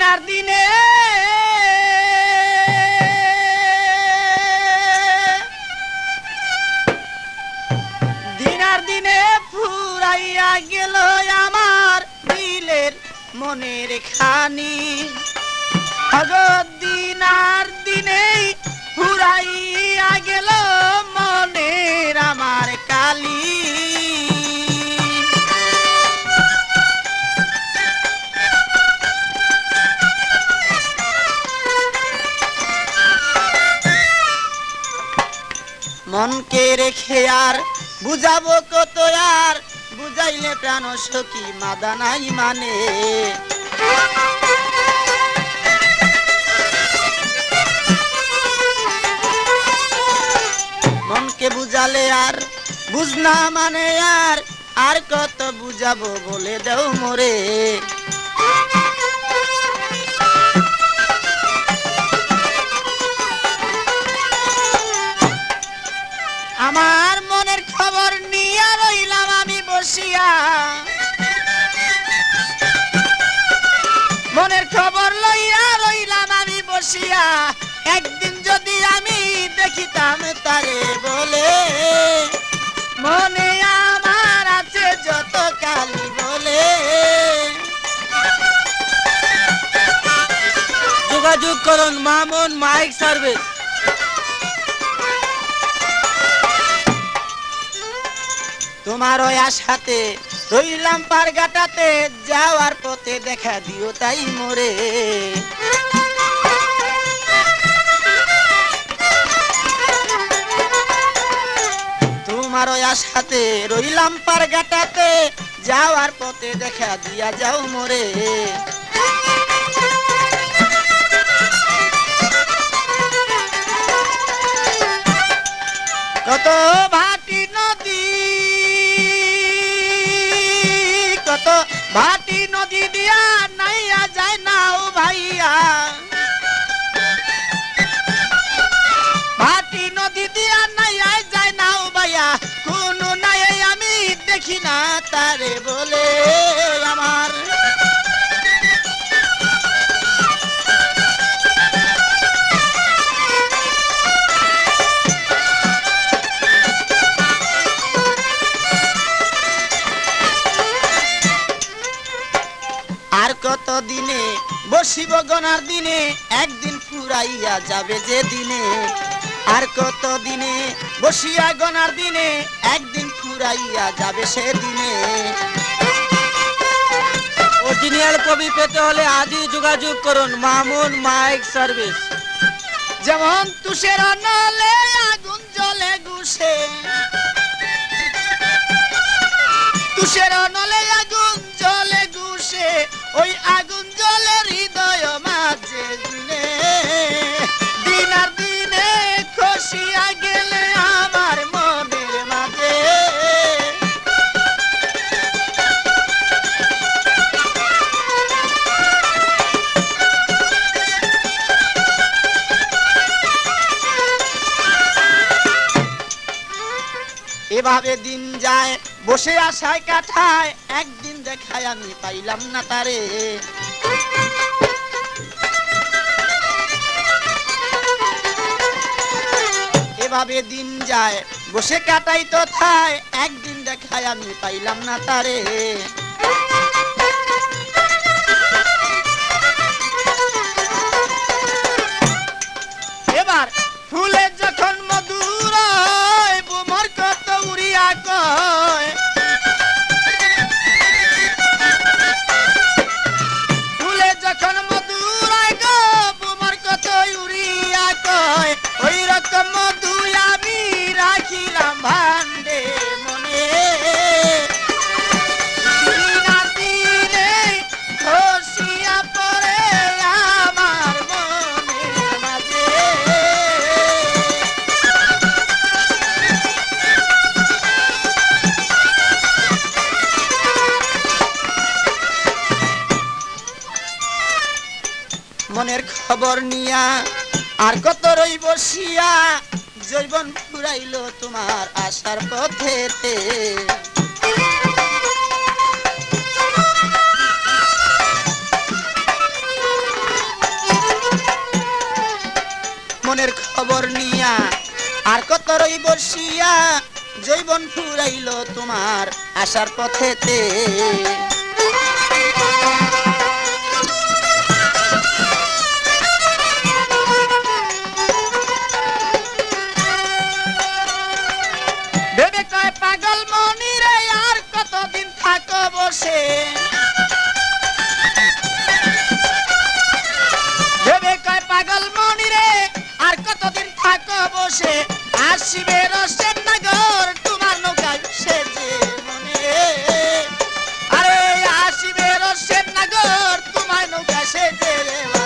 আর দিনে ফুরাইয়া গেল আমার দিলের মনের খানি দিন আর দিনেই ফুরাইয়া গেল মনের আমার কালি মনকে রেখে আর বুঝাবো কত আর বুঝাইলে প্রাণ সখী মাদা নাই মানে মনকে বুঝালে আর বুঝনা মানে আর কত বুঝাবো বলে দেও মোরে আমার মনের খবর নিয়ে রইলাম আমি বসিয়া মনের খবর লইয়া রইলাম আমি বসিয়া একদিন যদি আমি দেখিতাম তারে বলে মনে আমার আছে যত কালি বলে যোগাযোগ করুন মামুন মাইক সার্ভিস তোমার ওই আশাতে রইলাম পারগাটাতে যাওয়ার পথে দেখা দিও তাই মোরে তোমার ওই আশাতে রইলাম পারগাটাতে যাওয়ার পথে দেখা দিয়া যাও মোরে কত ভাটি নদী কত ভাটি নদী দিয়া নাইয়া যায় নাও ভাইয়া ভাটি নদী দিয়া নাইয়া যায় নাও ভাইয়া কোন নাই আমি দেখি না তারে বলে আমার আর কত দিনে বসিব গনার দিনে একদিন ফুরাইয়া যাবে যে দিনে আর কত দিনে বসিয়া গনার দিনে একদিন ফুরাইয়া যাবে সে দিনে অরিজিনাল কপি পেতে হলে আজই যোগাযোগ করুন মামুন মাইক সার্ভিস যেমন তুষের নলে আগুন জ্বলে গুছে তুষের নলে আগুন জ্বলে গুছে ওই আগুন জ্বলে হৃদয় মাঝে দিন আর দিনে খসিয়া গেলে আমার মনের মাঝে এভাবে দিন যায় বসে আশায় কাটায় একদিন দেখায় আমি পাইলাম না তারে এভাবে দিন যায় বসে কাটাই তথায় একদিন দেখায় আমি পাইলাম না তারে এবার ফুলে যখন মধুর বুমর কত উড়িয়া কয় ফুলে যখন মধুর গো বুমর কত উড়িয়া কয় ওই রকম মধু আমি রাখিলাম ভান্ডে মনে খসিয়া পড়ে আমার মনের মাঝে মনের খবর নিয়া আর কত রই বসিয়া জৈবন ফুরাইল তোমার আশার পথেতে মনের খবর নিয়া আর কত রই বসিয়া জৈবন ফুরাইল তোমার আসার পথেতে ভেবে কয় পাগল মনি রে আর কতদিন থাকো বসে ভেবে কয় পাগল মনি রে আর কতদিন থাকো বসে আসিবে রসের নগর তোমার নৌকায় সেজে মনে আরে আসিবে রসের নগর তোমার নৌকায় সেজে রে